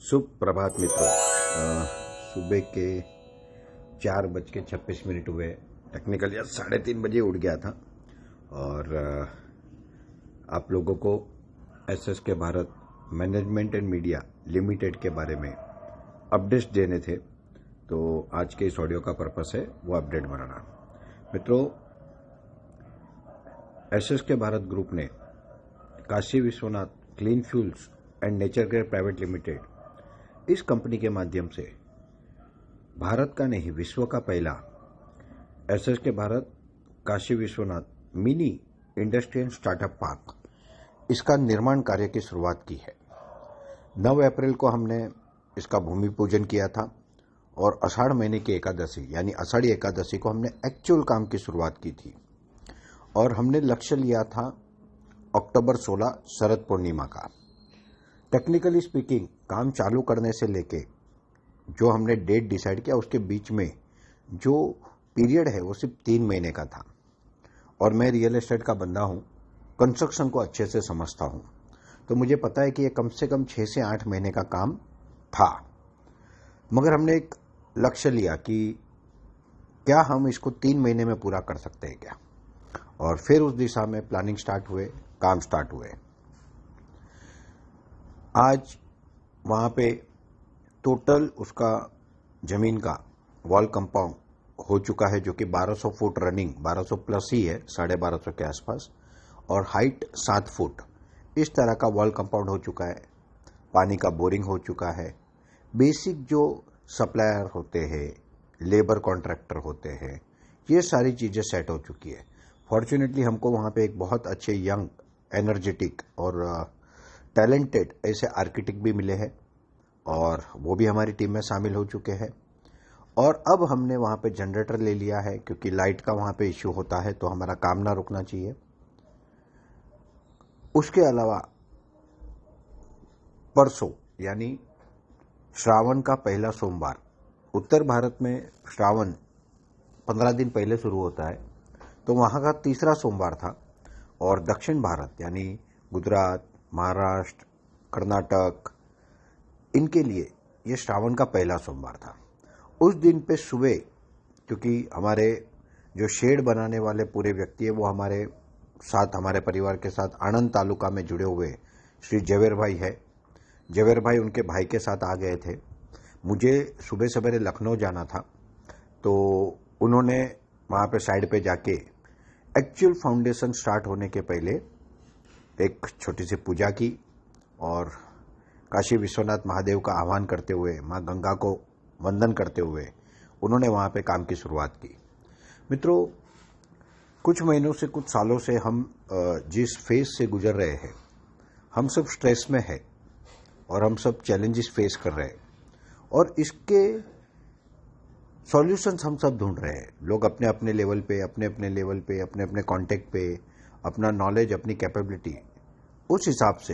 सुप्रभात मित्रों। सुबह के 4:26 हुए। टेक्निकली आज 3:30 उठ गया था और आप लोगों को SSK Bharat management and media limited के बारे में अपडेट्स देने थे। तो आज के इस ऑडियो का पर्पस है वो अपडेट बनाना। मित्रों, एसएसके भारत ग्रुप ने Kashi Vishwanath clean fuels and nature care private limited इस कंपनी के माध्यम से भारत का नहीं विश्व का पहला SSK Bharat Kashi Vishwanath mini industry and startup park इसका निर्माण कार्य की शुरुआत की है। 9 अप्रैल को हमने इसका भूमि पूजन किया था और आषाढ़ महीने की एकादशी यानी आषाढ़ी एकादशी को हमने एक्चुअल काम की शुरुआत की थी और हमने लक्ष्य लिया था अक्टूबर 16 शरद पूर्णिमा का। टेक्निकली स्पीकिंग काम चालू करने से लेके जो हमने डेट डिसाइड किया उसके बीच में जो पीरियड है वो सिर्फ 3 महीने का था और मैं रियल एस्टेट का बंदा हूँ, कंस्ट्रक्शन को अच्छे से समझता हूँ, तो मुझे पता है कि ये कम से कम 6 से 8 महीने का काम था। मगर हमने एक लक्ष्य लिया कि क्या हम इसको 3 महीने में पूरा कर सकते हैं क्या, और फिर उस दिशा में प्लानिंग स्टार्ट हुए, काम स्टार्ट हुए। आज वहाँ पे टोटल उसका जमीन का वॉल कंपाउंड हो चुका है जो कि 1200 फुट रनिंग, 1200 प्लस ही है, 1250 के आसपास, और हाइट 7 फुट इस तरह का वॉल कंपाउंड हो चुका है। पानी का बोरिंग हो चुका है। बेसिक जो सप्लायर होते हैं, लेबर कॉन्ट्रैक्टर होते हैं, ये सारी चीज़ें सेट हो चुकी है। फॉर्चुनेटली हमको वहाँ पे एक बहुत अच्छे यंग, एनर्जेटिक और टैलेंटेड ऐसे आर्किटेक्ट भी मिले हैं और वो भी हमारी टीम में शामिल हो चुके हैं। और अब हमने वहाँ पे जनरेटर ले लिया है क्योंकि लाइट का वहाँ पे इश्यू होता है, तो हमारा काम ना रुकना चाहिए। उसके अलावा परसों यानी श्रावण का पहला सोमवार, उत्तर भारत में श्रावण 15 दिन पहले शुरू होता है, तो वहाँ का तीसरा सोमवार था। और दक्षिण भारत यानी गुजरात, महाराष्ट्र, कर्नाटक, इनके लिए ये श्रावण का पहला सोमवार था। उस दिन पे सुबह, क्योंकि हमारे जो शेड बनाने वाले पूरे व्यक्ति है वो हमारे साथ, हमारे परिवार के साथ आनंद तालुका में जुड़े हुए श्री जवेर भाई है। जवेर भाई उनके भाई के साथ आ गए थे। मुझे सुबह सवेरे लखनऊ जाना था, तो उन्होंने वहाँ पे साइड पे जाके एक्चुअल फाउंडेशन स्टार्ट होने के पहले एक छोटी सी पूजा की और काशी विश्वनाथ महादेव का आह्वान करते हुए, माँ गंगा को वंदन करते हुए उन्होंने वहाँ पे काम की शुरुआत की। मित्रों, कुछ महीनों से, कुछ सालों से हम जिस फेज से गुजर रहे हैं, हम सब स्ट्रेस में है और हम सब चैलेंजेस फेस कर रहे हैं और इसके सॉल्यूशंस हम सब ढूंढ रहे हैं। लोग अपने अपने लेवल पे, अपने अपने कॉन्टेक्ट पे, अपना नॉलेज, अपनी कैपेबिलिटी, उस हिसाब से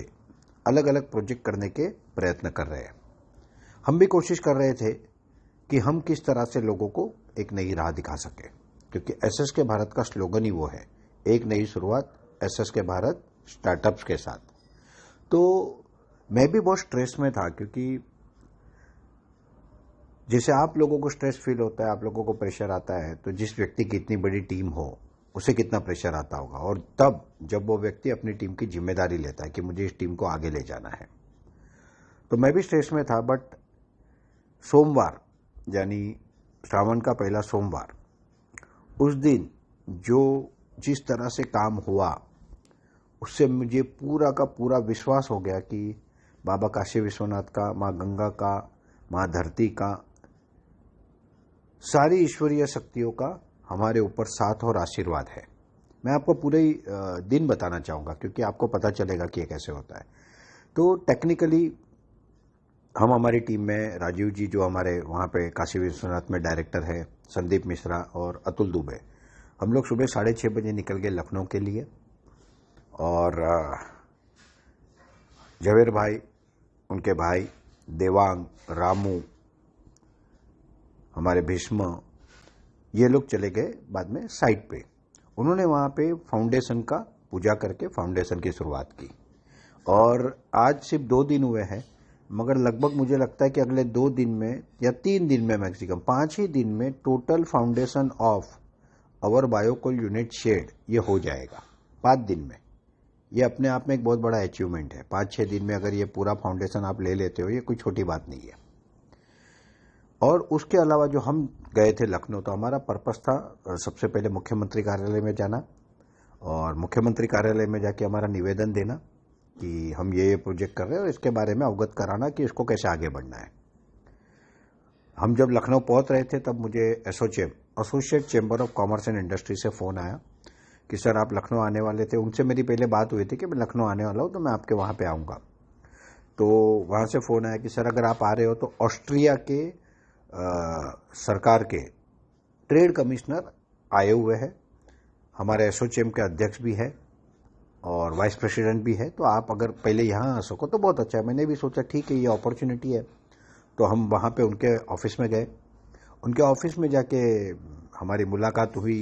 अलग अलग प्रोजेक्ट करने के प्रयत्न कर रहे हैं। हम भी कोशिश कर रहे थे कि हम किस तरह से लोगों को एक नई राह दिखा सके, क्योंकि एसएसके भारत का स्लोगन ही वो है, एक नई शुरुआत एसएसके भारत स्टार्टअप्स के साथ। तो मैं भी बहुत स्ट्रेस में था, क्योंकि जैसे आप लोगों को स्ट्रेस फील होता है, आप लोगों को प्रेशर आता है, तो जिस व्यक्ति की इतनी बड़ी टीम हो उसे कितना प्रेशर आता होगा। और तब जब वो व्यक्ति अपनी टीम की जिम्मेदारी लेता है कि मुझे इस टीम को आगे ले जाना है, तो मैं भी स्ट्रेस में था। बट सोमवार यानी श्रावण का पहला सोमवार, उस दिन जो जिस तरह से काम हुआ, उससे मुझे पूरा का पूरा विश्वास हो गया कि बाबा काशी विश्वनाथ का, माँ गंगा का, माँ धरती का, सारी ईश्वरीय शक्तियों का हमारे ऊपर साथ और आशीर्वाद है। मैं आपको पूरे दिन बताना चाहूँगा क्योंकि आपको पता चलेगा कि ये कैसे होता है। तो टेक्निकली हम, हमारी टीम में राजीव जी जो हमारे वहाँ पे काशी विश्वनाथ में डायरेक्टर है, संदीप मिश्रा और अतुल दुबे, हम लोग सुबह 6:30 बजे निकल गए लखनऊ के लिए। और जवेर भाई, उनके भाई देवांग, रामू, हमारे भीष्म, ये लोग चले गए बाद में साइट पे। उन्होंने वहाँ पे फाउंडेशन का पूजा करके फाउंडेशन की शुरुआत की। और आज सिर्फ 2 दिन हुए हैं, मगर लगभग मुझे लगता है कि अगले 2 दिन में या 3 दिन में, मैक्सिमम 5 ही दिन में total foundation of our biocoal unit shed ये हो जाएगा 5 दिन में। ये अपने आप में एक बहुत बड़ा अचीवमेंट है। 5-6 दिन में अगर ये पूरा फाउंडेशन आप ले लेते हो, ये कोई छोटी बात नहीं है। और उसके अलावा जो हम गए थे लखनऊ, तो हमारा पर्पस था सबसे पहले मुख्यमंत्री कार्यालय में जाना और मुख्यमंत्री कार्यालय में जाके हमारा निवेदन देना कि हम ये प्रोजेक्ट कर रहे हैं और इसके बारे में अवगत कराना कि इसको कैसे आगे बढ़ना है। हम जब लखनऊ पहुंच रहे थे तब मुझे associate chamber of commerce and industry से फ़ोन आया कि सर आप लखनऊ आने वाले थे। उनसे मेरी पहले बात हुई थी कि मैं लखनऊ आने वाला हूँ तो मैं आपके वहाँ पे आऊँगा। तो वहाँ से फ़ोन आया कि सर अगर आप आ रहे हो तो ऑस्ट्रिया के सरकार के ट्रेड कमिश्नर आए हुए हैं, हमारे एसोचैम के अध्यक्ष भी है और वाइस प्रेसिडेंट भी है, तो आप अगर पहले यहाँ आ सको तो बहुत अच्छा है। मैंने भी सोचा ठीक है, ये अपॉर्चुनिटी है। तो हम वहाँ पे उनके ऑफिस में गए। उनके ऑफिस में जाके हमारी मुलाकात हुई,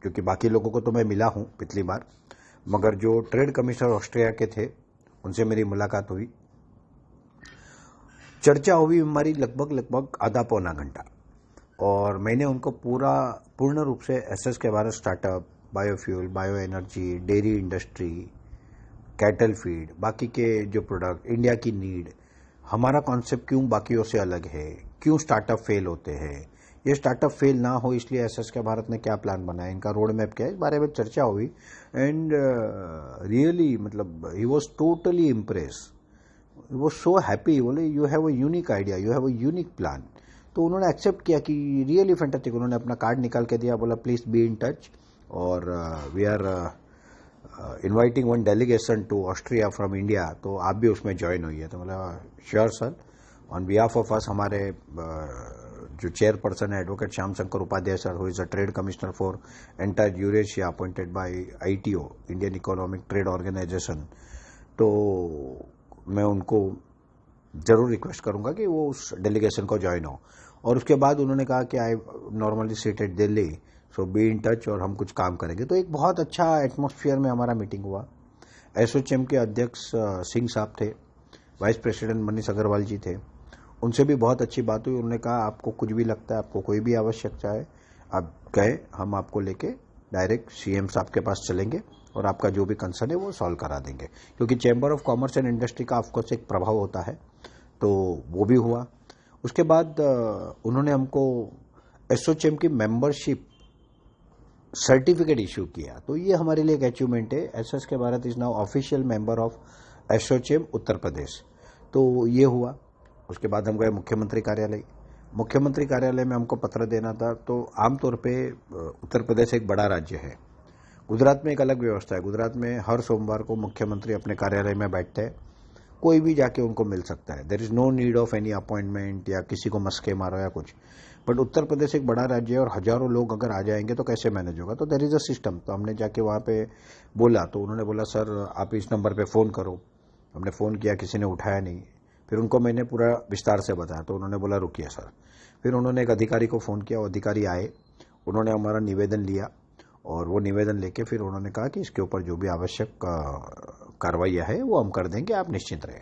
क्योंकि बाकी लोगों को तो मैं मिला हूँ पिछली बार, मगर जो ट्रेड कमिश्नर ऑस्ट्रिया के थे उनसे मेरी मुलाकात हुई। चर्चा हुई हमारी लगभग आधा पौना घंटा और मैंने उनको पूर्ण रूप से एसएस के बारे, startup, biofuel, bio energy, dairy industry, cattle feed, बाकी के जो प्रोडक्ट, इंडिया की नीड, हमारा कॉन्सेप्ट क्यों बाकियों से अलग है, क्यों स्टार्टअप फेल होते हैं, ये स्टार्टअप फेल ना हो इसलिए एसएस के भारत ने क्या प्लान बनाया, इनका रोड मैप क्या है, इस बारे में चर्चा हुई। एंड रियली मतलब ही वॉज टोटली इम्प्रेस, वो सो हैप्पी। बोले you have a unique idea, you have a unique plan. तो उन्होंने एक्सेप्ट किया कि रियली फैंटास्टिक। उन्होंने अपना कार्ड निकाल के दिया, बोला प्लीज बी इन टच और we are inviting one delegation to Austria from India, तो आप भी उसमें ज्वाइन हुई है। तो बोला sure sir, on behalf of us हमारे जो चेयरपर्सन है advocate Shyam Shankar Upadhyay sir, who is a trade commissioner for entire Eurasia appointed by ITO, Indian economic trade organisation, तो मैं उनको जरूर रिक्वेस्ट करूंगा कि वो उस डेलीगेशन को ज्वाइन हो। और उसके बाद उन्होंने कहा कि I normally sit at Delhi, so B in touch और हम कुछ काम करेंगे। तो एक बहुत अच्छा एटमॉस्फेयर में हमारा मीटिंग हुआ। एसोचैम के अध्यक्ष सिंह साहब थे, वाइस प्रेसिडेंट मनीष अग्रवाल जी थे, उनसे भी बहुत अच्छी बात हुई। उन्होंने कहा आपको कुछ भी लगता है, आपको कोई भी आवश्यकता है, आप कहे, हम आपको लेके डायरेक्ट CM साहब के पास चलेंगे और आपका जो भी कंसर्न है वो सॉल्व करा देंगे, क्योंकि chamber of commerce and industry का ऑफकोर्स एक प्रभाव होता है। तो वो भी हुआ। उसके बाद उन्होंने हमको एसोचैम की मेंबरशिप सर्टिफिकेट इशू किया। तो ये हमारे लिए एक अचीवमेंट है। SS K Bharat is now official member of ASSOCHAM Uttar Pradesh. तो ये हुआ। उसके बाद हम गए मुख्यमंत्री कार्यालय। मुख्यमंत्री कार्यालय में हमको पत्र देना था। तो आमतौर पे उत्तर प्रदेश एक बड़ा राज्य है, गुजरात में एक अलग व्यवस्था है। गुजरात में हर सोमवार को मुख्यमंत्री अपने कार्यालय में बैठते हैं, कोई भी जाके उनको मिल सकता है। There is no need of any appointment या किसी को मस्के मारो या कुछ। बट उत्तर प्रदेश एक बड़ा राज्य है और हजारों लोग अगर आ जाएंगे तो कैसे मैनेज होगा, तो देयर इज अ सिस्टम। तो हमने जाके वहाँ पे बोला, तो उन्होंने बोला सर आप इस नंबर पे फ़ोन करो। हमने फ़ोन किया, किसी ने उठाया नहीं। फिर उनको मैंने पूरा विस्तार से बताया, तो उन्होंने बोला रुकिए सर। फिर उन्होंने एक अधिकारी को फ़ोन किया, वो अधिकारी आए, उन्होंने हमारा निवेदन लिया और वो निवेदन लेके फिर उन्होंने कहा कि इसके ऊपर जो भी आवश्यक कार्रवाई है वो हम कर देंगे, आप निश्चिंत रहे।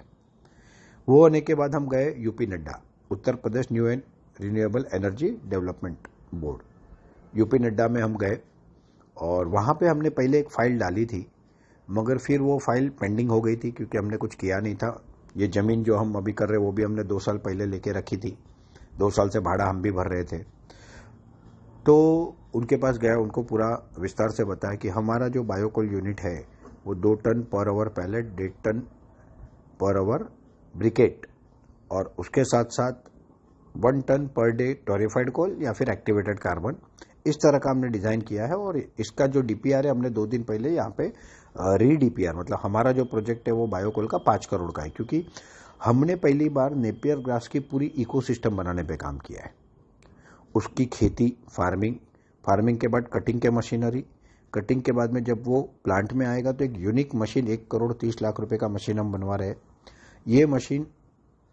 वो होने के बाद हम गए UP Nadda, Uttar Pradesh new and renewable energy development board, UP Nadda में हम गए। और वहाँ पे हमने पहले एक फ़ाइल डाली थी, मगर फिर वो फाइल पेंडिंग हो गई थी क्योंकि हमने कुछ किया नहीं था। ये ज़मीन जो हम अभी कर रहे हैं वो भी हमने 2 साल पहले लेके रखी थी, 2 साल से भाड़ा हम भी भर रहे थे। तो उनके पास गया, उनको पूरा विस्तार से बताया कि हमारा जो बायोकोल यूनिट है वो 2 ton per hour pellet, 1.5 ton per hour briquette और उसके साथ साथ 1 टन पर डे टोरिफाइड कोल या फिर एक्टिवेटेड कार्बन, इस तरह का हमने डिज़ाइन किया है। और इसका जो DPR है हमने 2 दिन पहले यहाँ पे DPR, मतलब हमारा जो प्रोजेक्ट है वो बायोकोल का 5 करोड़ का है, क्योंकि हमने पहली बार नेपियर ग्रास की पूरी इकोसिस्टम बनाने पे काम किया है। उसकी खेती, फार्मिंग के बाद कटिंग के मशीनरी, कटिंग के बाद में जब वो प्लांट में आएगा तो एक यूनिक मशीन, 1 करोड़ 30 लाख रुपए का मशीन हम बनवा रहे हैं। ये मशीन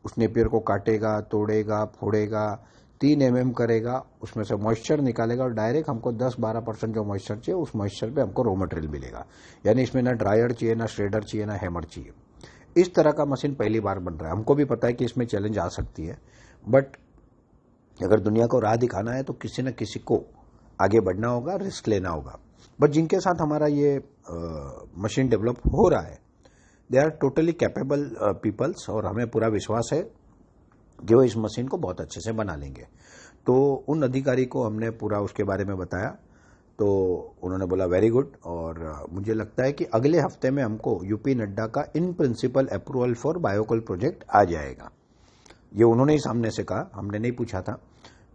उस नेपियर को काटेगा, तोड़ेगा, फोड़ेगा, 3 mm करेगा, उसमें से मॉइस्चर निकालेगा और डायरेक्ट हमको 10-12% जो मॉइस्चर चाहिए उस मॉइस्चर पे हमको रॉ मटेरियल मिलेगा। यानी इसमें ना ड्रायर चाहिए, ना श्रेडर चाहिए, ना हैमर चाहिए। इस तरह का मशीन पहली बार बन रहा है। हमको भी पता है कि इसमें चैलेंज आ सकती है, बट अगर दुनिया को राह दिखाना है तो किसी न किसी को आगे बढ़ना होगा, रिस्क लेना होगा। बट जिनके साथ हमारा ये मशीन डेवलप हो रहा है, they are totally capable peoples, और हमें पूरा विश्वास है कि वो इस मशीन को बहुत अच्छे से बना लेंगे। तो उन अधिकारी को हमने पूरा उसके बारे में बताया, तो उन्होंने बोला वेरी गुड, और मुझे लगता है कि अगले हफ्ते में हमको यूपी नड्डा का in principle approval for biocoal project आ जाएगा। ये उन्होंने ही सामने से कहा, हमने नहीं पूछा था।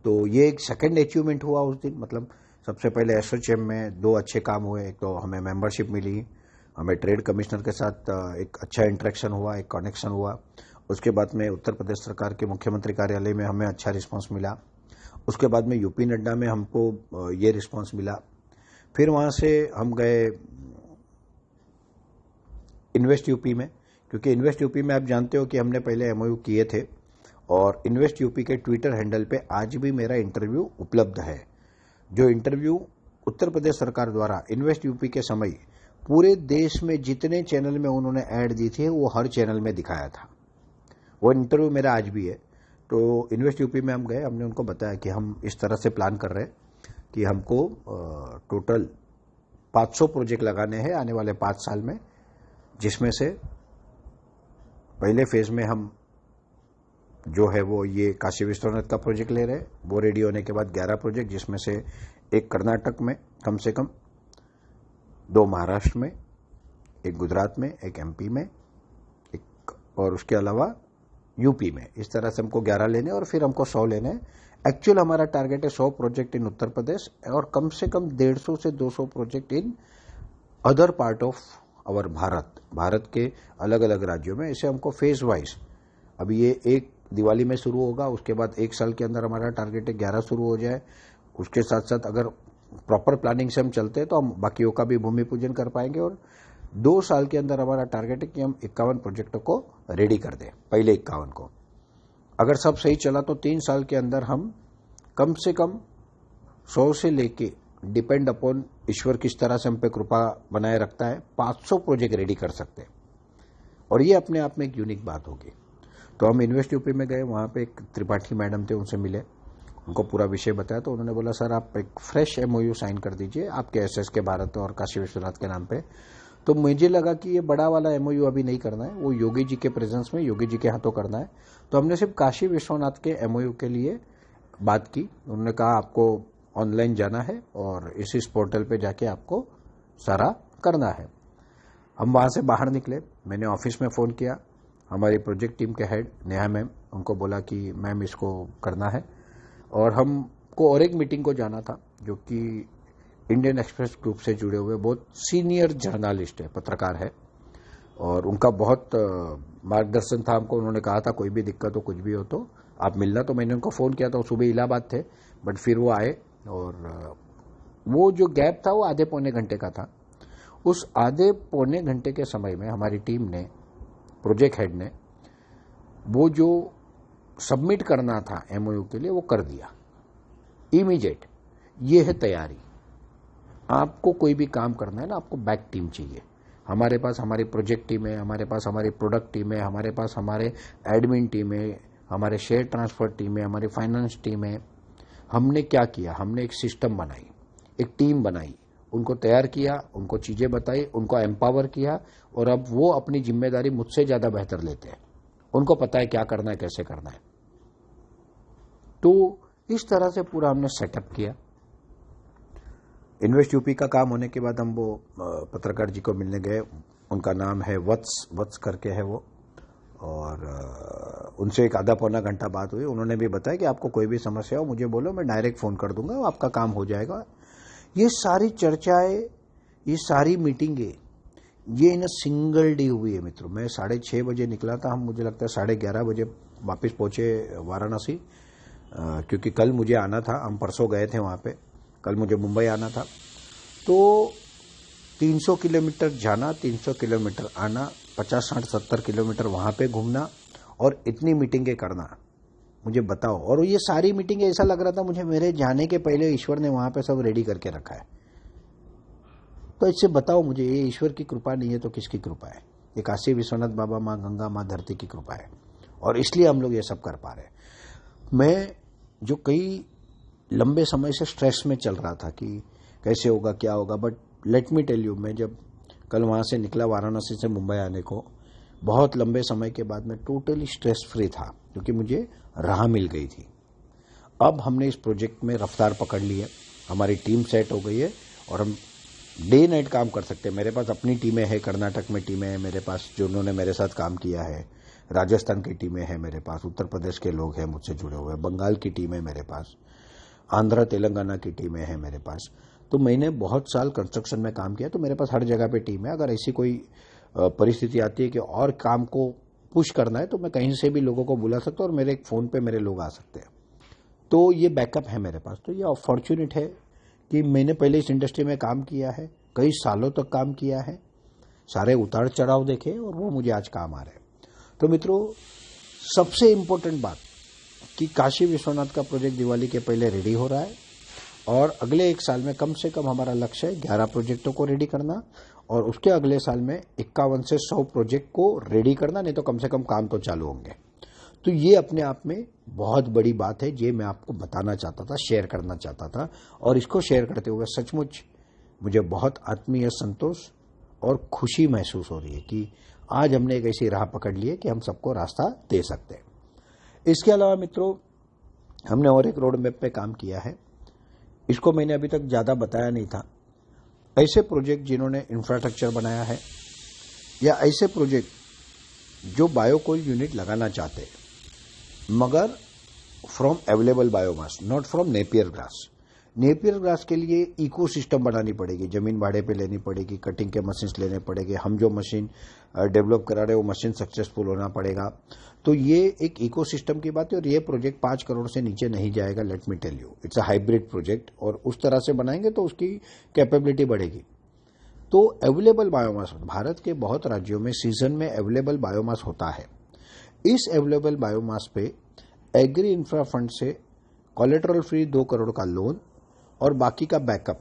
तो ये एक सेकंड अचीवमेंट हुआ उस दिन। मतलब सबसे पहले एसोचैम में 2 अच्छे काम हुए। एक तो हमें मेंबरशिप मिली, हमें ट्रेड कमिश्नर के साथ एक अच्छा इंटरेक्शन हुआ, एक कनेक्शन हुआ। उसके बाद में उत्तर प्रदेश सरकार के मुख्यमंत्री कार्यालय में हमें अच्छा रिस्पांस मिला। उसके बाद में यूपी नड्डा में हमको ये रिस्पांस मिला। फिर वहां से हम गए इन्वेस्ट यूपी में, क्योंकि इन्वेस्ट यूपी में आप जानते हो कि हमने पहले एमओयू किए थे, और इन्वेस्ट यूपी के ट्विटर हैंडल पे आज भी मेरा इंटरव्यू उपलब्ध है। जो इंटरव्यू उत्तर प्रदेश सरकार द्वारा इन्वेस्ट यूपी के समय पूरे देश में जितने चैनल में उन्होंने ऐड दी थी वो हर चैनल में दिखाया था, वो इंटरव्यू मेरा आज भी है। तो इन्वेस्ट यूपी में हम गए, हमने उनको बताया कि हम इस तरह से प्लान कर रहे हैं कि हमको टोटल 500 प्रोजेक्ट लगाने हैं आने वाले 5 साल में, जिसमें से पहले फेज में हम जो है वो ये काशी विश्वनाथ का प्रोजेक्ट ले रहे हैं। वो रेडी होने के बाद 11 प्रोजेक्ट, जिसमें से एक कर्नाटक में कम से कम, 2 महाराष्ट्र में, एक गुजरात में, एक एमपी में, एक और उसके अलावा यूपी में। इस तरह से हमको 11 लेने और फिर हमको 100 लेने। एक्चुअल हमारा टारगेट है 100 प्रोजेक्ट इन उत्तर प्रदेश और कम से कम 150 से 200 project in other part of our Bharat के अलग अलग राज्यों में। इसे हमको फेज वाइज, अभी ये एक दिवाली में शुरू होगा, उसके बाद 1 साल के अंदर हमारा टारगेट है 11 शुरू हो जाए। उसके साथ साथ अगर प्रॉपर प्लानिंग से हम चलते हैं तो हम बाकियों का भी भूमि पूजन कर पाएंगे, और 2 साल के अंदर हमारा टारगेट है कि हम 51 प्रोजेक्टों को रेडी कर दें, पहले 51 को। अगर सब सही चला तो 3 साल के अंदर हम कम से कम 100 से लेके, डिपेंड अपॉन ईश्वर किस तरह से हम पे कृपा बनाए रखता है, 500 प्रोजेक्ट रेडी कर सकते हैं। और ये अपने आप में एक यूनिक बात होगी। तो हम इन्वेस्ट यूपी में गए, वहां पे एक त्रिपाठी मैडम थे, उनसे मिले, उनको पूरा विषय बताया। तो उन्होंने बोला सर आप एक फ्रेश एमओयू साइन कर दीजिए आपके एसएसके भारत और काशी विश्वनाथ के नाम पे। तो मुझे लगा कि ये बड़ा वाला एमओयू अभी नहीं करना है, वो योगी जी के प्रेजेंस में, योगी जी के हाथों करना है। तो हमने सिर्फ काशी विश्वनाथ के एमओयू के लिए बात की। उन्होंने कहा आपको ऑनलाइन जाना है और इस पोर्टल पे जाके आपको सारा करना है। हम वहां से बाहर निकले, मैंने ऑफिस में फोन किया, हमारी प्रोजेक्ट टीम के हेड नेहा मैम, उनको बोला कि मैम इसको करना है। और हमको और एक मीटिंग को जाना था, जो कि इंडियन एक्सप्रेस ग्रुप से जुड़े हुए बहुत सीनियर जर्नलिस्ट है, पत्रकार है, और उनका बहुत मार्गदर्शन था हमको। उन्होंने कहा था कोई भी दिक्कत हो, कुछ भी हो तो आप मिलना। तो मैंने उनको फोन किया था, सुबह इलाहाबाद थे, बट फिर वो आए, और वो जो गैप था वो आधे पौने घंटे का था। उस आधे पौने घंटे के समय में हमारी टीम ने, प्रोजेक्ट हेड ने, वो जो सबमिट करना था एमओयू के लिए वो कर दिया इमीडिएट। ये है तैयारी। आपको कोई भी काम करना है ना, आपको बैक टीम चाहिए। हमारे पास हमारी प्रोजेक्ट टीम है, हमारे पास हमारी प्रोडक्ट टीम है, हमारे पास हमारे एडमिन टीम है, हमारे शेयर ट्रांसफर टीम है, हमारी फाइनेंस टीम है। हमने क्या किया, हमने एक सिस्टम बनाई, एक टीम बनाई, उनको तैयार किया, उनको चीजें बताई, उनको एम्पावर किया, और अब वो अपनी जिम्मेदारी मुझसे ज्यादा बेहतर लेते हैं। उनको पता है क्या करना है, कैसे करना है। तो इस तरह से पूरा हमने सेटअप किया। इन्वेस्ट यूपी का काम होने के बाद हम वो पत्रकार जी को मिलने गए, उनका नाम है वत्स करके है वो, और उनसे एक आधा पौना घंटा बात हुई। उन्होंने भी बताया कि आपको कोई भी समस्या हो मुझे बोलो, मैं डायरेक्ट फोन कर दूंगा, आपका काम हो जाएगा। ये सारी चर्चाएं, ये सारी मीटिंगें, ये इन सिंगल डे हुई है मित्रों। मैं 6:30 बजे निकला था, हम मुझे लगता है 11:30 बजे वापस पहुंचे वाराणसी, क्योंकि कल मुझे आना था। हम परसों गए थे वहां पे, कल मुझे मुंबई आना था। तो 300 किलोमीटर जाना, 300 किलोमीटर आना, 50, 60, 70 किलोमीटर वहां पे घूमना, और इतनी मीटिंगें करना, मुझे बताओ। और ये सारी मीटिंगें ऐसा लग रहा था मुझे मेरे जाने के पहले ईश्वर ने वहां पे सब रेडी करके रखा है। तो इससे बताओ मुझे, ये ईश्वर की कृपा नहीं है तो किसकी कृपा है? ये काशी विश्वनाथ बाबा, माँ गंगा, माँ धरती की कृपा है और इसलिए हम लोग ये सब कर पा रहे हैं। मैं जो कई लंबे समय से स्ट्रेस में चल रहा था कि कैसे होगा, क्या होगा, but let me tell you, मैं जब कल वहाँ से निकला वाराणसी से मुंबई आने को, बहुत लंबे समय के बाद मैं टोटली स्ट्रेस फ्री था क्योंकि मुझे राह मिल गई थी। अब हमने इस प्रोजेक्ट में रफ्तार पकड़ ली है, हमारी टीम सेट हो गई है और हम डे नाइट काम कर सकते हैं। मेरे पास अपनी टीमें हैं, कर्नाटक में टीमें हैं मेरे पास जो उन्होंने मेरे साथ काम किया है, राजस्थान की टीमें हैं मेरे पास, उत्तर प्रदेश के लोग हैं मुझसे जुड़े हुए, बंगाल की टीम है मेरे पास, आंध्र तेलंगाना की टीमें हैं मेरे पास। तो मैंने बहुत साल कंस्ट्रक्शन में काम किया, तो मेरे पास हर जगह पे टीम है। अगर ऐसी कोई परिस्थिति आती है कि और काम को पुश करना है तो मैं कहीं से भी लोगों को बुला सकता हूँ और मेरे एक फ़ोन पे मेरे लोग आ सकते हैं। तो ये बैकअप है मेरे पास। तो ये अपॉर्चुनिटी है कि मैंने पहले इस इंडस्ट्री में काम किया है, कई सालों तक काम किया है, सारे उतार चढ़ाव देखे और वो मुझे आज काम आ रहे हैं। तो मित्रों, सबसे इम्पोर्टेंट बात कि काशी विश्वनाथ का प्रोजेक्ट दिवाली के पहले रेडी हो रहा है और अगले एक साल में कम से कम हमारा लक्ष्य है 11 प्रोजेक्टों को रेडी करना और उसके अगले साल में 51 से 100 प्रोजेक्ट को रेडी करना, नहीं तो कम से कम काम तो चालू होंगे। तो ये अपने आप में बहुत बड़ी बात है, ये मैं आपको बताना चाहता था, शेयर करना चाहता था और इसको शेयर करते हुए सचमुच मुझे बहुत आत्मीय संतोष और खुशी महसूस हो रही है कि आज हमने एक ऐसी राह पकड़ ली है कि हम सबको रास्ता दे सकते हैं। इसके अलावा मित्रों, हमने और एक रोड मैप पे काम किया है, इसको मैंने अभी तक ज़्यादा बताया नहीं था। ऐसे प्रोजेक्ट जिन्होंने इंफ्रास्ट्रक्चर बनाया है या ऐसे प्रोजेक्ट जो बायोकोल यूनिट लगाना चाहते हैं मगर from available biomass, not from Napier grass. Napier grass के लिए इकोसिस्टम बनानी पड़ेगी, जमीन भाड़े पे लेनी पड़ेगी, कटिंग के मशीन्स लेने पड़ेंगे, हम जो मशीन डेवलप करा रहे हैं वो मशीन सक्सेसफुल होना पड़ेगा। तो ये एक इकोसिस्टम की बात है और ये प्रोजेक्ट 5 करोड़ से नीचे नहीं जाएगा। Let me tell you, it's a hybrid project और उस तरह से बनाएंगे तो उसकी कैपेबिलिटी बढ़ेगी। तो अवेलेबल बायोमास, भारत के बहुत राज्यों में सीजन में अवेलेबल बायोमास होता है। इस अवेलेबल बायोमास पे एग्री इंफ्रा फंड से कोलेटरल फ्री 2 करोड़ का लोन और बाकी का बैकअप,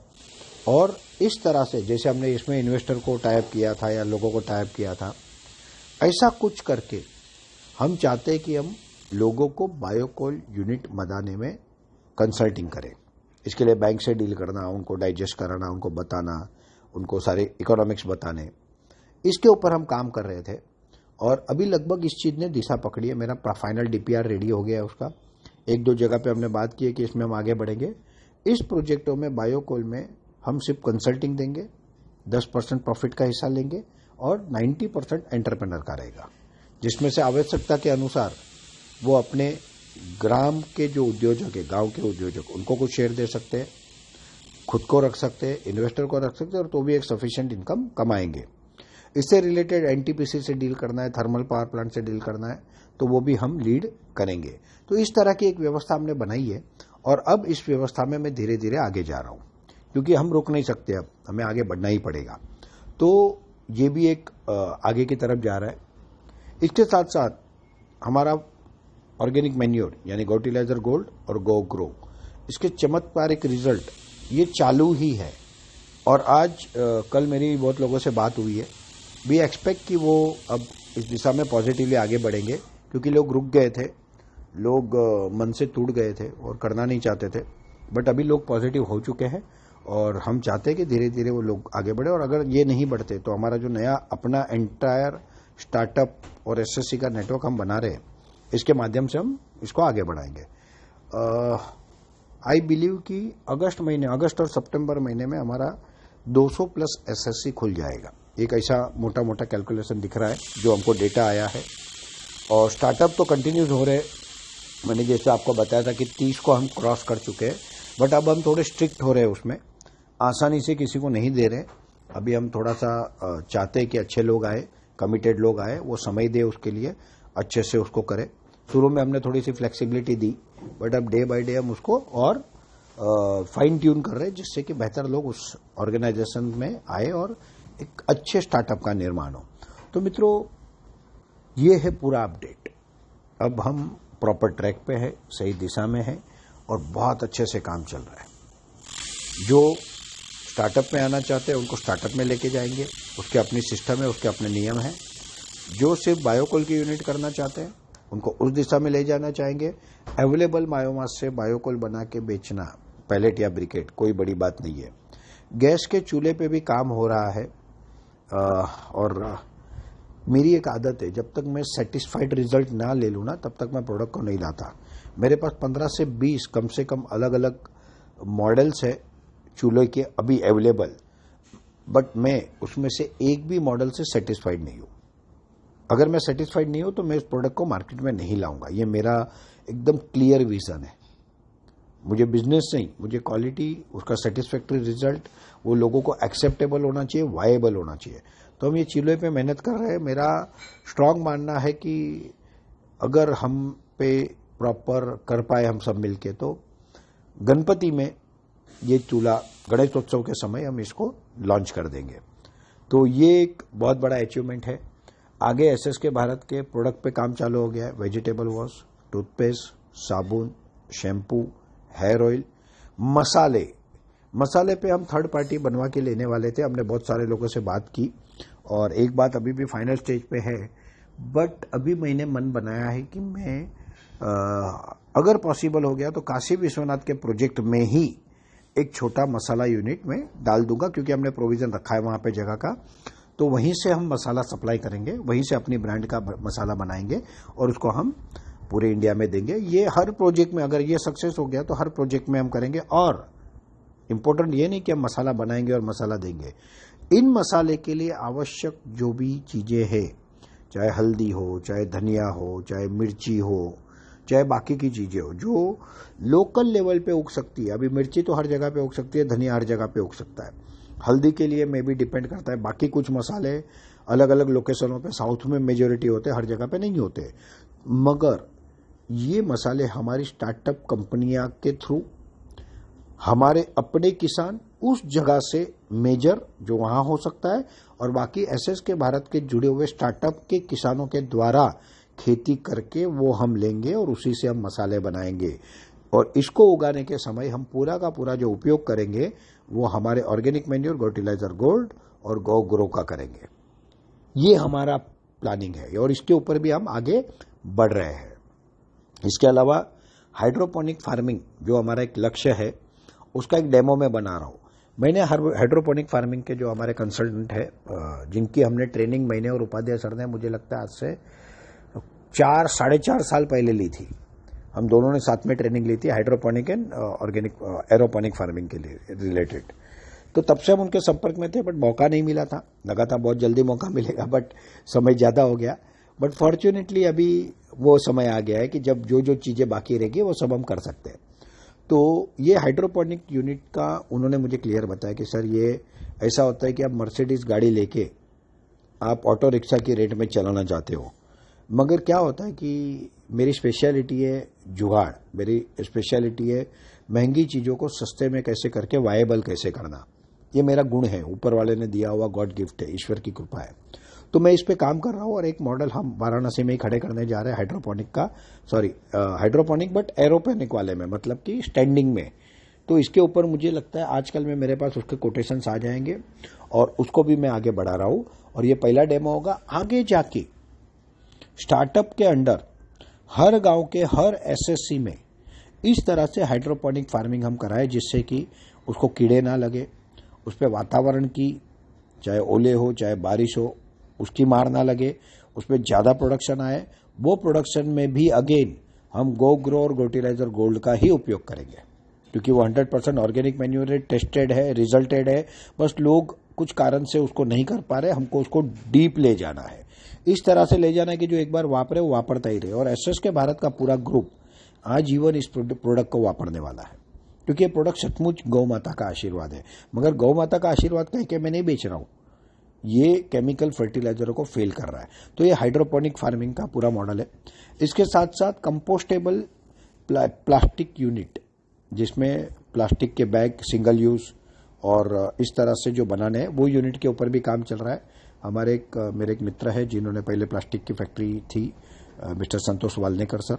और इस तरह से जैसे हमने इसमें इन्वेस्टर को टाइप किया था या लोगों को टाइप किया था, ऐसा कुछ करके हम चाहते हैं कि हम लोगों को बायोकोल यूनिट बनाने में कंसल्टिंग करें। इसके लिए बैंक से डील करना, उनको डाइजेस्ट कराना, उनको बताना, उनको सारे इकोनॉमिक्स बताने, इसके ऊपर हम काम कर रहे थे और अभी लगभग इस चीज़ ने दिशा पकड़ी है। मेरा फाइनल डीपीआर रेडी हो गया है उसका। 1-2 जगह पे हमने बात की है कि इसमें हम आगे बढ़ेंगे। इस प्रोजेक्टों में बायोकोल में हम सिर्फ कंसल्टिंग देंगे, 10% प्रॉफिट का हिस्सा लेंगे और 90% एंटरप्रेन्योर का रहेगा, जिसमें से आवश्यकता के अनुसार वो अपने ग्राम के जो उद्योजक है, गांव के उद्योजक, उनको कुछ शेयर दे सकते हैं, खुद को रख सकते हैं, इन्वेस्टर को रख सकते हैं और तो भी एक सफिशिएंट इनकम कमाएंगे। इससे रिलेटेड एनटीपीसी से डील करना है, थर्मल पावर प्लांट से डील करना है, तो वो भी हम लीड करेंगे। तो इस तरह की एक व्यवस्था हमने बनाई है और अब इस व्यवस्था में मैं धीरे धीरे आगे जा रहा हूं क्योंकि हम रुक नहीं सकते, अब हमें आगे बढ़ना ही पड़ेगा। तो ये भी एक आगे की तरफ जा रहा है। इसके साथ साथ हमारा ऑर्गेनिक मैन्योर यानी गोटिलाइजर गोल्ड और गो ग्रो, इसके चमत्कारिक रिजल्ट ये चालू ही है और आज कल मेरी बहुत लोगों से बात हुई है। वी एक्सपेक्ट कि वो अब इस दिशा में पॉजिटिवली आगे बढ़ेंगे क्योंकि लोग रुक गए थे, लोग मन से टूट गए थे और करना नहीं चाहते थे, बट अभी लोग पॉजिटिव हो चुके हैं और हम चाहते हैं कि धीरे धीरे वो लोग आगे बढ़े। और अगर ये नहीं बढ़ते तो हमारा जो नया अपना एंटायर स्टार्टअप और एसएससी का नेटवर्क हम बना रहे हैं, इसके माध्यम से हम इसको आगे बढ़ाएंगे। आई बिलीव कि अगस्त और सितंबर महीने में हमारा 200 प्लस एसएससी खुल जाएगा। एक ऐसा मोटा मोटा कैलकुलेशन दिख रहा है जो हमको डेटा आया है और स्टार्टअप तो कंटिन्यूज हो रहे। मैंने जैसे आपको बताया था कि 30 को हम क्रॉस कर चुके हैं, बट अब हम थोड़े स्ट्रिक्ट हो रहे हैं, उसमें आसानी से किसी को नहीं दे रहे। अभी हम थोड़ा सा चाहते हैं कि अच्छे लोग आए, कमिटेड लोग आए, वो समय दे उसके लिए, अच्छे से उसको करें। शुरू में हमने थोड़ी सी फ्लेक्सिबिलिटी दी, बट अब डे बाय डे हम उसको और फाइन ट्यून कर रहे हैं जिससे कि बेहतर लोग उस ऑर्गेनाइजेशन में आए और एक अच्छे स्टार्टअप का निर्माण हो। तो मित्रों, ये है पूरा अपडेट। अब हम प्रॉपर ट्रैक पे है, सही दिशा में है और बहुत अच्छे से काम चल रहा है। जो स्टार्टअप में आना चाहते हैं उनको स्टार्टअप में लेके जाएंगे, उसके अपनी सिस्टम है, उसके अपने नियम हैं जो सिर्फ बायोकोल की यूनिट करना चाहते हैं उनको उस दिशा में ले जाना चाहेंगे। अवेलेबल बायोमास से बायोकोल बना के बेचना, पैलेट या ब्रिकेट, कोई बड़ी बात नहीं है। गैस के चूल्हे पे भी काम हो रहा है और मेरी एक आदत है, जब तक मैं सेटिस्फाइड रिजल्ट ना ले लूँ ना तब तक मैं प्रोडक्ट को नहीं लाता। मेरे पास 15 से 20 कम से कम अलग अलग मॉडल्स है चूल्हे के अभी अवेलेबल, बट मैं उसमें से एक भी मॉडल से सेटिस्फाइड नहीं हूँ। अगर मैं सेटिस्फाइड नहीं हूँ तो मैं इस प्रोडक्ट को मार्केट में नहीं लाऊंगा। ये मेरा एकदम क्लियर विजन है। मुझे बिजनेस नहीं, मुझे क्वालिटी, उसका सेटिस्फैक्टरी रिजल्ट, वो लोगों को एक्सेप्टेबल होना चाहिए, वायबल होना चाहिए। तो हम ये चूल्हे पे मेहनत कर रहे हैं। मेरा स्ट्रांग मानना है कि अगर हम पे प्रॉपर कर पाए हम सब मिलके तो गणपति में ये चूल्हा गणेशोत्सव के समय हम इसको लॉन्च कर देंगे। तो ये एक बहुत बड़ा अचीवमेंट है। आगे एसएसके भारत के प्रोडक्ट पे काम चालू हो गया है। वेजिटेबल वॉश, टूथपेस्ट, साबुन, शैम्पू, हेयर ऑयल, मसाले पे हम थर्ड पार्टी बनवा के लेने वाले थे। हमने बहुत सारे लोगों से बात की और एक बात अभी भी फाइनल स्टेज पे है, बट अभी मैंने मन बनाया है कि मैं अगर पॉसिबल हो गया तो काशी विश्वनाथ के प्रोजेक्ट में ही एक छोटा मसाला यूनिट में डाल दूंगा, क्योंकि हमने प्रोविजन रखा है वहां पे जगह का। तो वहीं से हम मसाला सप्लाई करेंगे, वहीं से अपनी ब्रांड का मसाला बनाएंगे और उसको हम पूरे इंडिया में देंगे। ये हर प्रोजेक्ट में, अगर ये सक्सेस हो गया तो हर प्रोजेक्ट में हम करेंगे। और इम्पोर्टेंट ये नहीं कि हम मसाला बनाएंगे और मसाला देंगे, इन मसाले के लिए आवश्यक जो भी चीजें हैं, चाहे हल्दी हो, चाहे धनिया हो, चाहे मिर्ची हो, चाहे बाकी की चीजें हो, जो लोकल लेवल पे उग सकती है। अभी मिर्ची तो हर जगह पे उग सकती है, धनिया हर जगह पे उग सकता है। हल्दी के लिए मे भी डिपेंड करता है। बाकी कुछ मसाले अलग अलग लोकेशनों पे, साउथ में मेजोरिटी होते हैं, हर जगह पे नहीं होते। मगर ये मसाले हमारी स्टार्टअप कंपनियां के थ्रू हमारे अपने किसान उस जगह से मेजर जो वहां हो सकता है, और बाकी एसएसके भारत के जुड़े हुए स्टार्टअप के किसानों के द्वारा खेती करके वो हम लेंगे और उसी से हम मसाले बनाएंगे। और इसको उगाने के समय हम पूरा का पूरा जो उपयोग करेंगे वो हमारे ऑर्गेनिक मैन्योर, फर्टिलाइजर गोल्ड और गो ग्रो का करेंगे। ये हमारा प्लानिंग है और इसके ऊपर भी हम आगे बढ़ रहे हैं। इसके अलावा हाइड्रोपोनिक फार्मिंग जो हमारा एक लक्ष्य है, उसका एक डेमो में बना रहा हूं। मैंने हाइड्रोपोनिक फार्मिंग के जो हमारे कंसल्टेंट है, जिनकी हमने ट्रेनिंग मैंने और उपाध्याय सर ने, मुझे लगता है आज से 4-4.5 साल पहले ली थी। हम दोनों ने साथ में ट्रेनिंग ली थी hydroponic and organic aeroponic farming के लिए रिलेटेड। तो तब से हम उनके संपर्क में थे, बट मौका नहीं मिला था। लगा था बहुत जल्दी मौका मिलेगा, बट समय ज्यादा हो गया। बट फॉर्चुनेटली अभी वो समय आ गया है कि जब जो जो चीजें बाकी रहेगी वो सब हम कर सकते हैं। तो ये हाइड्रोपोनिक यूनिट का उन्होंने मुझे क्लियर बताया कि सर ये ऐसा होता है कि आप मर्सिडीज गाड़ी लेके आप ऑटो रिक्शा की रेट में चलाना चाहते हो, मगर क्या होता है कि मेरी स्पेशलिटी है जुगाड़, मेरी स्पेशलिटी है महंगी चीजों को सस्ते में कैसे करके वायबल कैसे करना। ये मेरा गुण है, ऊपर वाले ने दिया हुआ गॉड गिफ्ट है, ईश्वर की कृपा है। तो मैं इस पे काम कर रहा हूं और एक मॉडल हम वाराणसी में ही खड़े करने जा रहे हैं हाइड्रोपोनिक का, हाइड्रोपोनिक बट एरोपोनिक वाले में, मतलब कि स्टैंडिंग में। तो इसके ऊपर मुझे लगता है आजकल में मेरे पास उसके कोटेशंस आ जाएंगे और उसको भी मैं आगे बढ़ा रहा हूं। और ये पहला डेमो होगा। आगे जाके स्टार्टअप के अंडर हर गांव के हर एसएससी में इस तरह से हाइड्रोपोनिक फार्मिंग हम कराएं, जिससे कि उसको कीड़े ना लगे, उस पर वातावरण की, चाहे ओले हो चाहे बारिश हो, उसकी मार ना लगे, उस पर ज्यादा प्रोडक्शन आए। वो प्रोडक्शन में भी अगेन हम गो ग्रो और फर्टिलाइजर गोल्ड का ही उपयोग करेंगे, क्योंकि वो 100% ऑर्गेनिक मैन्योर है, टेस्टेड है, रिजल्टेड है। बस लोग कुछ कारण से उसको नहीं कर पा रहे, हमको उसको डीप ले जाना है, इस तरह से ले जाना है कि जो एक बार वापरे वो वापरता ही रहे। और एसएसके भारत का पूरा ग्रुप आजीवन इस प्रोडक्ट को वापरने वाला है, क्योंकि ये प्रोडक्ट सचमुच गौ माता का आशीर्वाद है। मगर गौ माता का आशीर्वाद कह के मैं नहीं बेच रहा हूं, ये केमिकल फर्टिलाइजरों को फेल कर रहा है। तो ये हाइड्रोपोनिक फार्मिंग का पूरा मॉडल है। इसके साथ साथ कंपोस्टेबल प्लास्टिक यूनिट, जिसमें प्लास्टिक के बैग सिंगल यूज और इस तरह से जो बनाने हैं, वो यूनिट के ऊपर भी काम चल रहा है। हमारे मेरे एक मित्र है जिन्होंने पहले प्लास्टिक की फैक्ट्री थी, मिस्टर संतोष वालनेकर सर,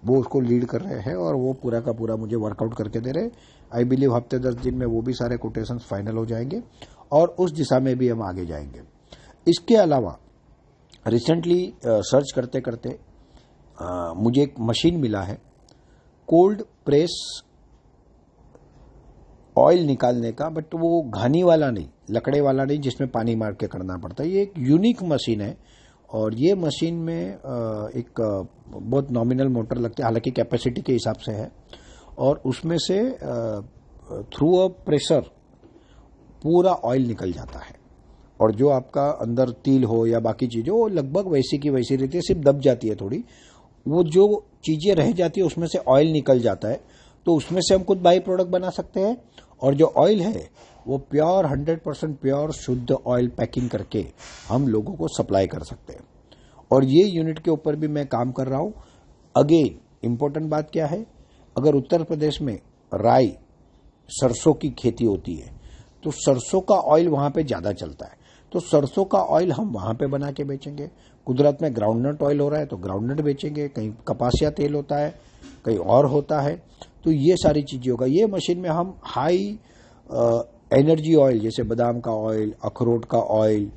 वो उसको लीड कर रहे हैं और वो पूरा का पूरा मुझे वर्कआउट करके दे रहे। आई बिलीव हफ्ते 10 दिन में वो भी सारे कोटेशंस फाइनल हो जाएंगे और उस दिशा में भी हम आगे जाएंगे। इसके अलावा रिसेंटली सर्च करते करते मुझे एक मशीन मिला है कोल्ड प्रेस ऑयल निकालने का, बट वो घानी वाला नहीं, लकड़े वाला नहीं जिसमें पानी मार के करना पड़ता है। ये एक यूनिक मशीन है और ये मशीन में एक बहुत नॉमिनल मोटर लगती है, हालांकि कैपेसिटी के हिसाब से है, और उसमें से थ्रू अ प्रेशर पूरा ऑयल निकल जाता है और जो आपका अंदर तिल हो या बाकी चीजें वो लगभग वैसी की वैसी रहती है, सिर्फ दब जाती है थोड़ी। वो जो चीजें रह जाती है उसमें से ऑयल निकल जाता है, तो उसमें से हम कुछ बाई प्रोडक्ट बना सकते हैं और जो ऑयल है वो प्योर 100% प्योर शुद्ध ऑयल पैकिंग करके हम लोगों को सप्लाई कर सकते हैं। और ये यूनिट के ऊपर भी मैं काम कर रहा हूं। अगेन इंपॉर्टेंट बात क्या है, अगर उत्तर प्रदेश में राई सरसों की खेती होती है तो सरसों का ऑयल वहां पे ज्यादा चलता है, तो सरसों का ऑयल हम वहां पे बना के बेचेंगे। गुजरात में ग्राउंडनट ऑयल हो रहा है तो ग्राउंडनट बेचेंगे, कहीं कपासिया तेल होता है, कहीं और होता है, तो ये सारी चीजें होगा। ये मशीन में हम हाई एनर्जी ऑयल जैसे बादाम का ऑयल, अखरोट का ऑयल,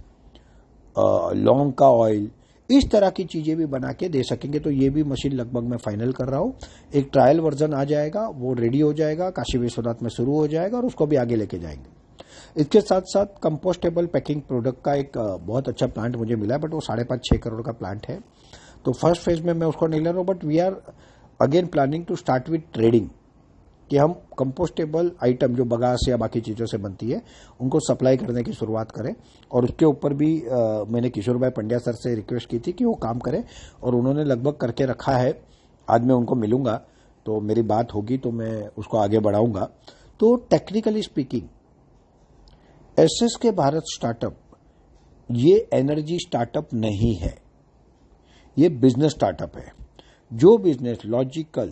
लौंग का ऑयल, इस तरह की चीजें भी बना के दे सकेंगे। तो ये भी मशीन लगभग मैं फाइनल कर रहा हूं। एक ट्रायल वर्जन आ जाएगा, वो रेडी हो जाएगा, काशी विश्वनाथ में शुरू हो जाएगा और उसको भी आगे लेके जाएंगे। इसके साथ साथ कंपोस्टेबल पैकिंग प्रोडक्ट का एक बहुत अच्छा प्लांट मुझे मिला है, बट वो 5.5-6 करोड़ का प्लांट है, तो फर्स्ट फेज में मैं उसको नहीं ले रहा हूं, but we are again planning to start with trading, कि हम कंपोस्टेबल आइटम जो बगास या बाकी चीजों से बनती है उनको सप्लाई करने की शुरुआत करें। और उसके ऊपर भी मैंने किशोर भाई पंड्या सर से रिक्वेस्ट की थी कि वो काम करें और उन्होंने लगभग करके रखा है। आज मैं उनको मिलूंगा तो मेरी बात होगी तो मैं उसको आगे बढ़ाऊंगा। तो technically speaking SS K Bharat startup ये एनर्जी स्टार्टअप नहीं है, ये बिजनेस स्टार्टअप है। जो बिजनेस लॉजिकल,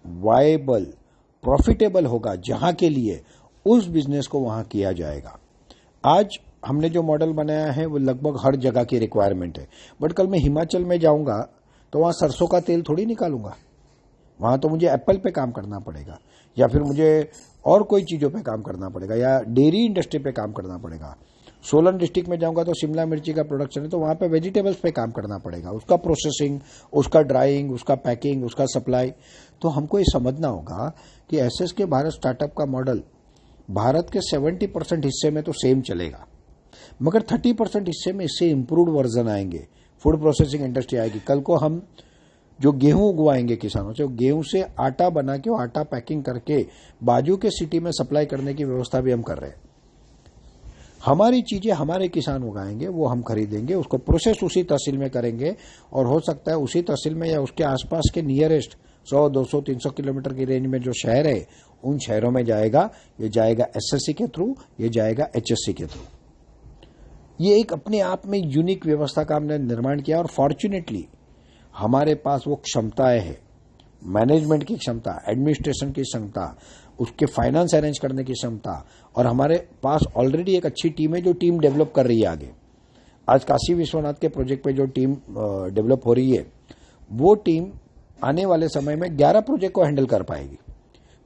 वायबल, प्रॉफिटेबल होगा जहां के लिए, उस बिजनेस को वहां किया जाएगा। आज हमने जो मॉडल बनाया है वो लगभग हर जगह की रिक्वायरमेंट है, बट कल मैं हिमाचल में जाऊंगा तो वहां सरसों का तेल थोड़ी निकालूंगा, वहां तो मुझे एप्पल पे काम करना पड़ेगा या फिर मुझे और कोई चीजों पे काम करना पड़ेगा या डेयरी इंडस्ट्री पे काम करना पड़ेगा। सोलन डिस्ट्रिक्ट में जाऊंगा तो शिमला मिर्ची का प्रोडक्शन है, तो वहां पे वेजिटेबल्स पे काम करना पड़ेगा, उसका प्रोसेसिंग, उसका ड्राइंग, उसका पैकिंग, उसका सप्लाई। तो हमको ये समझना होगा कि एसएस के भारत स्टार्टअप का मॉडल भारत के 70% हिस्से में तो सेम चलेगा, मगर 30% हिस्से में इससे इंप्रूव्ड वर्जन आएंगे, फूड प्रोसेसिंग इंडस्ट्री आएगी। कल को हम जो गेहूं उगवाएंगे किसानों से, गेहूं से आटा बना के, आटा पैकिंग करके बाजू के सिटी में सप्लाई करने की व्यवस्था भी हम कर रहे हैं। हमारी चीजें हमारे किसान उगाएंगे, वो हम खरीदेंगे, उसको प्रोसेस उसी तहसील में करेंगे और हो सकता है उसी तहसील में या उसके आसपास के नियरेस्ट 100, 200, 300 किलोमीटर की रेंज में जो शहर है उन शहरों में जाएगा। ये जाएगा एसएससी के थ्रू, ये जाएगा एचएससी के थ्रू। ये एक अपने आप में यूनिक व्यवस्था का हमने निर्माण किया और फॉर्चुनेटली हमारे पास वो क्षमताएं हैं, मैनेजमेंट की क्षमता, एडमिनिस्ट्रेशन की क्षमता, उसके फाइनेंस अरेंज करने की क्षमता, और हमारे पास ऑलरेडी एक अच्छी टीम है जो टीम डेवलप कर रही है आगे। आज काशी विश्वनाथ के प्रोजेक्ट पे जो टीम डेवलप हो रही है, वो टीम आने वाले समय में 11 प्रोजेक्ट को हैंडल कर पाएगी,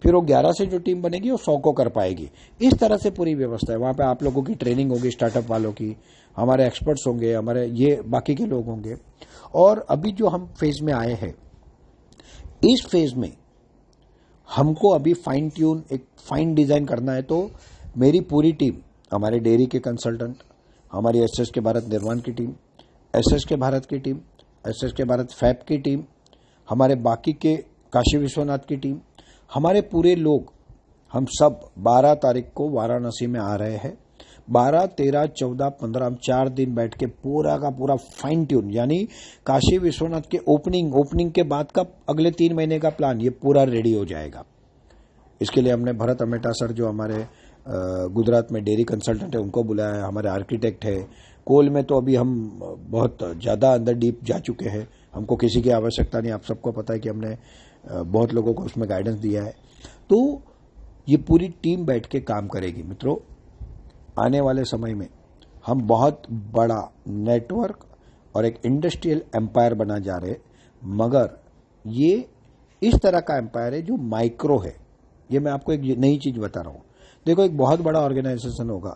फिर वो 11 से जो टीम बनेगी वो 100 को कर पाएगी। इस तरह से पूरी व्यवस्था है। वहां पे आप लोगों की ट्रेनिंग होगी, स्टार्टअप वालों की, हमारे एक्सपर्ट्स होंगे, हमारे ये बाकी के लोग होंगे। और अभी जो हम फेज में आए हैं, इस फेज में हमको अभी फाइन ट्यून, एक फाइन डिजाइन करना है। तो मेरी पूरी टीम, हमारे डेयरी के कंसल्टेंट, हमारी एसएस के भारत निर्माण की टीम, एसएस के भारत की team, SS K Bharat fab की टीम, हमारे बाकी के काशी विश्वनाथ की टीम, हमारे पूरे लोग, हम सब 12 तारीख को वाराणसी में आ रहे हैं। 12, 13, 14, 15 हम 4 दिन बैठ के पूरा का पूरा फाइन ट्यून, यानी काशी विश्वनाथ के ओपनिंग के बाद का अगले 3 महीने का प्लान ये पूरा रेडी हो जाएगा। इसके लिए हमने भरत अमेटा सर जो हमारे गुजरात में डेयरी कंसल्टेंट है उनको बुलाया है, हमारे आर्किटेक्ट है। कोल में तो अभी हम बहुत ज्यादा अंदर डीप जा चुके हैं, हमको किसी की आवश्यकता नहीं। आप सबको पता है कि हमने बहुत लोगों को उसमें गाइडेंस दिया है। तो ये पूरी टीम बैठ के काम करेगी। मित्रों, आने वाले समय में हम बहुत बड़ा नेटवर्क और एक इंडस्ट्रियल एम्पायर बना जा रहे हैं, मगर ये इस तरह का एम्पायर है जो माइक्रो है। ये मैं आपको एक नई चीज बता रहा हूं। देखो, एक बहुत बड़ा ऑर्गेनाइजेशन होगा,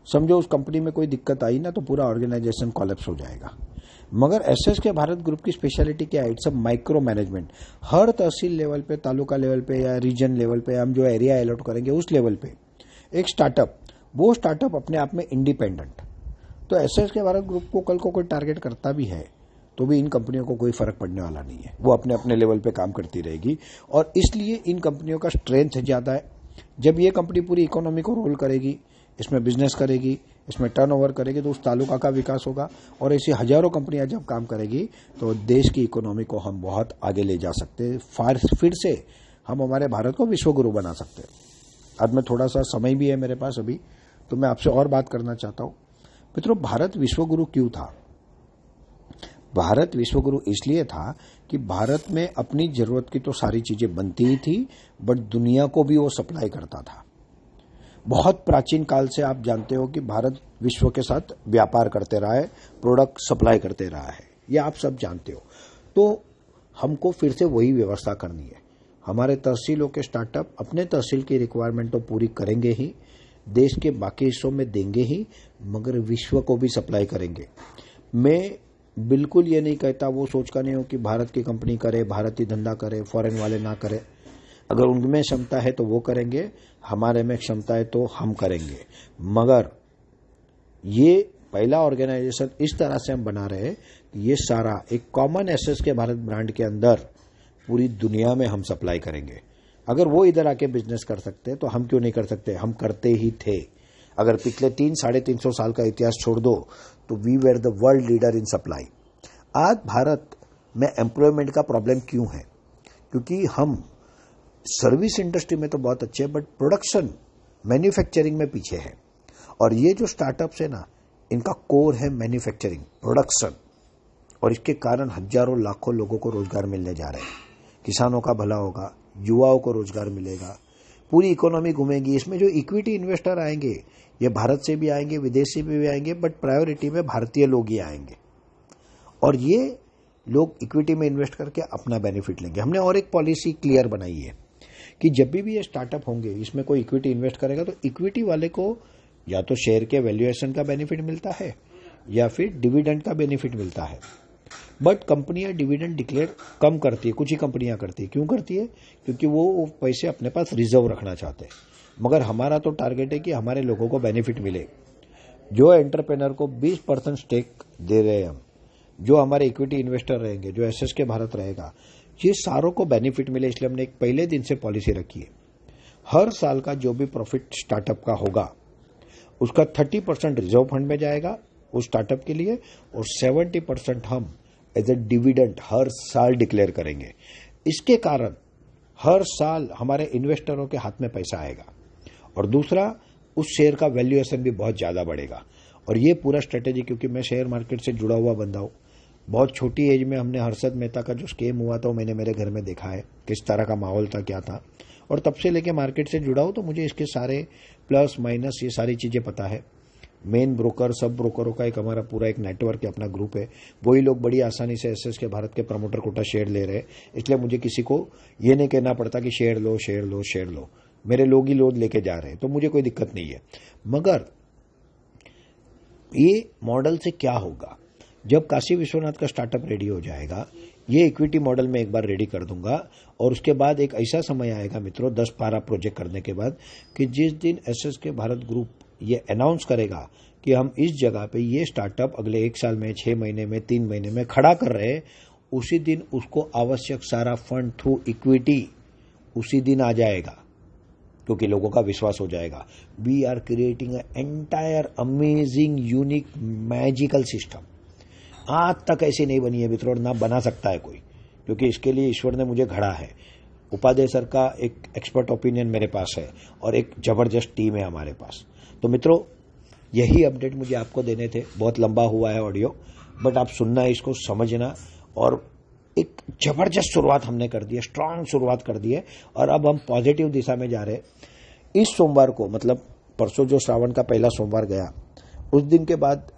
समझो उस कंपनी में कोई दिक्कत आई ना तो पूरा ऑर्गेनाइजेशन कोलैप्स हो जाएगा। मगर एसएसके भारत ग्रुप की स्पेशलिटी क्या है? It's a micro management. Her tehsil level पे, तालुका लेवल पे या रीजन लेवल पे हम जो एरिया अलॉट करेंगे उस लेवल पे एक स्टार्टअप, वो स्टार्टअप अपने आप में इंडिपेंडेंट। तो एसएसके भारत ग्रुप को कल को कोई टारगेट करता भी है तो भी इन कंपनियों को कोई फर्क पड़ने वाला नहीं है, वो अपने अपने लेवल पे काम करती रहेगी। और इसलिए इन कंपनियों का स्ट्रेंथ ज्यादा है। जब ये कंपनी पूरी इकोनॉमी को रोल करेगी, इसमें बिजनेस करेगी, इसमें टर्नओवर करेगी, तो उस तालुका का विकास होगा। और ऐसी हजारों कंपनियां जब काम करेगी तो देश की इकोनॉमी को हम बहुत आगे ले जा सकते हैं। फिर से हम हमारे भारत को विश्वगुरु बना सकते हैं। आज मैं थोड़ा सा समय भी है मेरे पास अभी, तो मैं आपसे और बात करना चाहता हूं। मित्रों, भारत विश्वगुरु क्यों था? भारत विश्वगुरु इसलिए था कि भारत में अपनी जरूरत की तो सारी चीजें बनती ही थी, बट दुनिया को भी वो सप्लाई करता था। बहुत प्राचीन काल से आप जानते हो कि भारत विश्व के साथ व्यापार करते रहा है, प्रोडक्ट सप्लाई करते रहा है, ये आप सब जानते हो। तो हमको फिर से वही व्यवस्था करनी है। हमारे तहसीलों के स्टार्टअप अपने तहसील की रिक्वायरमेंट तो पूरी करेंगे ही, देश के बाकी हिस्सों में देंगे ही, मगर विश्व को भी सप्लाई करेंगे। मैं बिल्कुल ये नहीं कहता, वो सोच का नहीं हो कि भारत की कंपनी करे, भारत ही धंधा करे, फॉरेन वाले ना करे। अगर उनमें क्षमता है तो वो करेंगे, हमारे में क्षमता है तो हम करेंगे। मगर ये पहला ऑर्गेनाइजेशन इस तरह से हम बना रहे हैं कि ये सारा एक कॉमन एसएसके भारत ब्रांड के अंदर पूरी दुनिया में हम सप्लाई करेंगे। अगर वो इधर आके बिजनेस कर सकते हैं तो हम क्यों नहीं कर सकते? हम करते ही थे। अगर पिछले 300-350 साल का इतिहास छोड़ दो तो we were the world leader in supply. आज भारत में एम्प्लॉयमेंट का प्रॉब्लम क्यों है? क्योंकि हम सर्विस इंडस्ट्री में तो बहुत अच्छे हैं, बट प्रोडक्शन मैन्युफैक्चरिंग में पीछे है। और ये जो स्टार्टअप्स है ना, इनका कोर है मैन्युफैक्चरिंग, प्रोडक्शन, और इसके कारण हजारों लाखों लोगों को रोजगार मिलने जा रहे हैं। किसानों का भला होगा, युवाओं को रोजगार मिलेगा, पूरी इकोनॉमी घूमेगी। इसमें जो इक्विटी इन्वेस्टर आएंगे ये भारत से भी आएंगे, विदेश से भी आएंगे, बट प्रायोरिटी में भारतीय लोग ही आएंगे। और ये लोग इक्विटी में इन्वेस्ट करके अपना बेनिफिट लेंगे। हमने और एक पॉलिसी क्लियर बनाई है कि जब भी ये स्टार्टअप होंगे, इसमें कोई इक्विटी इन्वेस्ट करेगा तो इक्विटी वाले को या तो शेयर के वैल्यूएशन का बेनिफिट मिलता है या फिर डिविडेंड का बेनिफिट मिलता है। बट कंपनियां डिविडेंड डिक्लेयर कम करती है, कुछ ही कंपनियां करती है। क्यों करती है? क्योंकि वो पैसे अपने पास रिजर्व रखना चाहते हैं। मगर हमारा तो टारगेट है कि हमारे लोगों को बेनिफिट मिले। जो एंटरप्रेन्योर को 20% स्टेक दे रहे हैं हम, जो हमारे इक्विटी इन्वेस्टर रहेंगे, जो एसएसके भारत रहेगा, ये सारों को बेनिफिट मिले। इसलिए हमने एक पहले दिन से पॉलिसी रखी है, हर साल का जो भी प्रॉफिट स्टार्टअप का होगा उसका 30% रिजर्व फंड में जाएगा उस स्टार्टअप के लिए, और 70% हम एज ए डिविडेंड हर साल डिक्लेयर करेंगे। इसके कारण हर साल हमारे इन्वेस्टरों के हाथ में पैसा आएगा, और दूसरा उस शेयर का वैल्यूएशन भी बहुत ज्यादा बढ़ेगा। और ये पूरा स्ट्रेटेजी, क्योंकि मैं शेयर मार्केट से जुड़ा हुआ बंदा हूं, बहुत छोटी एज में हमने हर्षद मेहता का जो स्कैम हुआ था मैंने मेरे घर में देखा है, किस तरह का माहौल था, क्या था। और तब से लेके मार्केट से जुड़ा हूं तो मुझे इसके सारे प्लस माइनस ये सारी चीजें पता है। मेन ब्रोकर, सब ब्रोकरों का एक हमारा पूरा एक नेटवर्क है, अपना ग्रुप है। वही लोग बड़ी आसानी से एसएसके भारत के प्रमोटर कोटा शेयर ले रहे हैं। इसलिए मुझे किसी को ये नहीं कहना पड़ता कि शेयर लो शेयर लो शेयर लो, मेरे लोग ही लोग लेके जा रहे हैं, तो मुझे कोई दिक्कत नहीं है। मगर ये मॉडल से क्या होगा? जब काशी विश्वनाथ का स्टार्टअप रेडी हो जाएगा, ये इक्विटी मॉडल में एक बार रेडी कर दूंगा, और उसके बाद एक ऐसा समय आएगा मित्रों 10-12 प्रोजेक्ट करने के बाद कि जिस दिन एसएसके भारत ग्रुप ये अनाउंस करेगा कि हम इस जगह पे ये स्टार्टअप अगले 1 साल में, 6 महीने में, 3 महीने में खड़ा कर रहे हैं, उसी दिन उसको आवश्यक सारा फंड थ्रू इक्विटी उसी दिन आ जाएगा, क्योंकि लोगों का विश्वास हो जाएगा। We are creating entire amazing unique magical system. आज तक ऐसी नहीं बनी है मित्रों, ना बना सकता है कोई, क्योंकि इसके लिए ईश्वर ने मुझे घड़ा है। उपाध्याय सर का एक एक्सपर्ट ओपिनियन मेरे पास है और एक जबरदस्त टीम है हमारे पास। तो मित्रों, यही अपडेट मुझे आपको देने थे। बहुत लंबा हुआ है ऑडियो, बट आप सुनना, इसको समझना, और एक जबरदस्त शुरुआत हमने कर दी है, स्ट्रांग शुरुआत कर दी है, और अब हम पॉजिटिव दिशा में जा रहे हैं। इस सोमवार को, मतलब परसों जो श्रावण का पहला सोमवार गया, उस दिन के बाद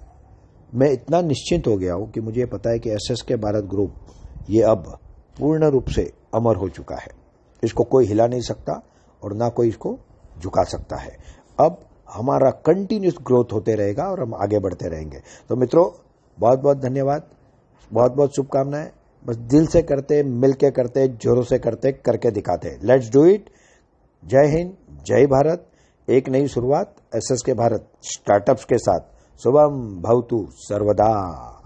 मैं इतना निश्चिंत हो गया हूं कि मुझे पता है कि एसएसके भारत ग्रुप ये अब पूर्ण रूप से अमर हो चुका है। इसको कोई हिला नहीं सकता और ना कोई इसको झुका सकता है। अब हमारा कंटिन्यूस ग्रोथ होते रहेगा और हम आगे बढ़ते रहेंगे। तो मित्रों, बहुत बहुत धन्यवाद। बहुत बहुत शुभकामनाएं। बस दिल से करते, मिल के करते, जोरों से करते, करके दिखाते। Let's do it. जय हिंद, जय भारत। एक नई शुरुआत एसएसके भारत स्टार्टअप्स के साथ। शुभम भवतु सर्वदा।